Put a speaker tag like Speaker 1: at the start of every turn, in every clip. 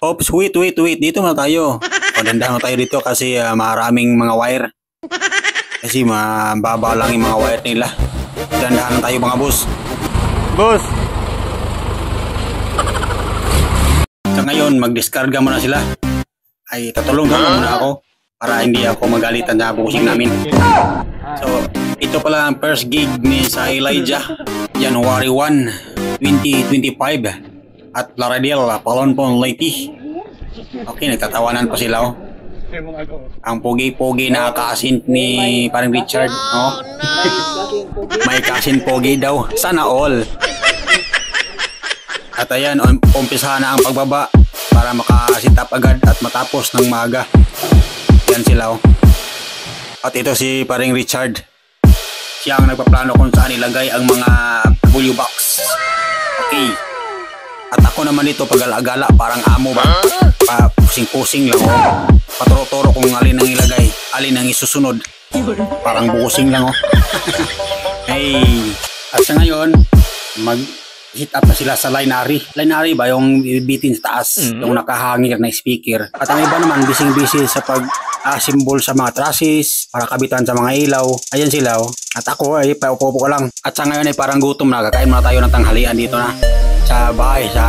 Speaker 1: Oops, wait. Dito na tayo. Dandahan na tayo dito kasi maraming mga wire. Kasi mababa lang yung mga wire nila. Dandahan na tayo mga boss. Boss! Sa ngayon, mag-discarga muna sila. Ay, tatulong muna ako para hindi ako magalitan sa busing namin. So, ito pala ang first gig ni sa Elijah, January 1, 2025 at Laredale, Palonpon, Leyte. Okay, nagtatawanan pa sila oh. Ang pogi-pogi na ka-asin ni parang Richard, oh. May ka-asin pogi daw, sana all. At ayan, umpisa na ang pagbaba para makasit up agad at matapos ng maaga. Yan sila oh. At ito si paring Richard. Siya ang nagpaplano kung saan ilagay ang mga W box. Okay. At ako naman dito pag-alagala parang amo ba? Pusing-pusing lang oh. Paturo-turo kung alin ang ilagay, alin ang isusunod. Parang busing lang oh. Hey. At sa ngayon, hit up na sila sa lineary. Lineary ba yung bitin sa taas, yung nakahangir na speaker. At ang iba naman busy sa pag-assemble sa mga trusses, para kabitan sa mga ilaw. Ayan sila oh. At ako ay paupo-upo ko lang. At sa ngayon ay parang gutom na. Kakain muna tayo ng tanghalian dito na sa bahay, sa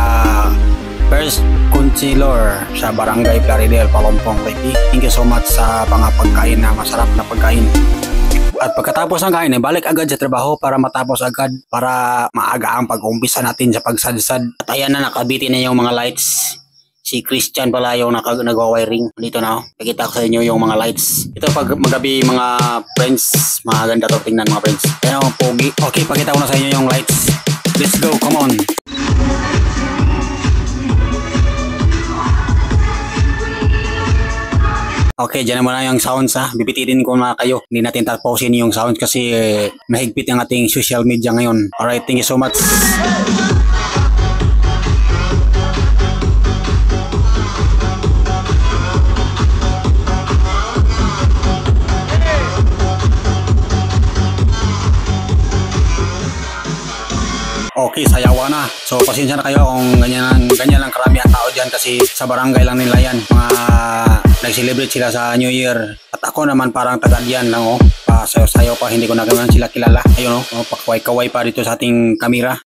Speaker 1: First Consilor sa Barangay Laredale, Palonpon, Leyte. Thank you so much sa pagkain na masarap na pagkain. At pagkatapos ng kain, balik agad sa trabaho para matapos agad para maaga ang pag-umpisa natin sa pagsadsad. At ayan na, nakabiti na yung mga lights. Si Christian pala yung nag-wiring. Dito na, pakita ko sa inyo yung mga lights. Ito pag magabi mga friends, maganda to tingnan mga friends. Ayan o, pogi. Okay, pakita ko na sa inyo yung lights. Let's go, come on. Okay, dyan naman na yung sounds ha. Bibitirin ko na kayo. Hindi natin tapusin yung sounds kasi mahigpit ang ating social media ngayon. Alright, thank you so much. Okay, sayawa na. So, pasensya na kayo kung ganyan lang karami ang tao dyan kasi sa barangay lang nila yan. Mga nag-celebrate sila sa New Year. At ako naman parang tagad-yan lang oh. Sayo-sayo pa, hindi ko na naman sila kilala. Ayun oh, pakaway-kaway pa dito sa ating kamera.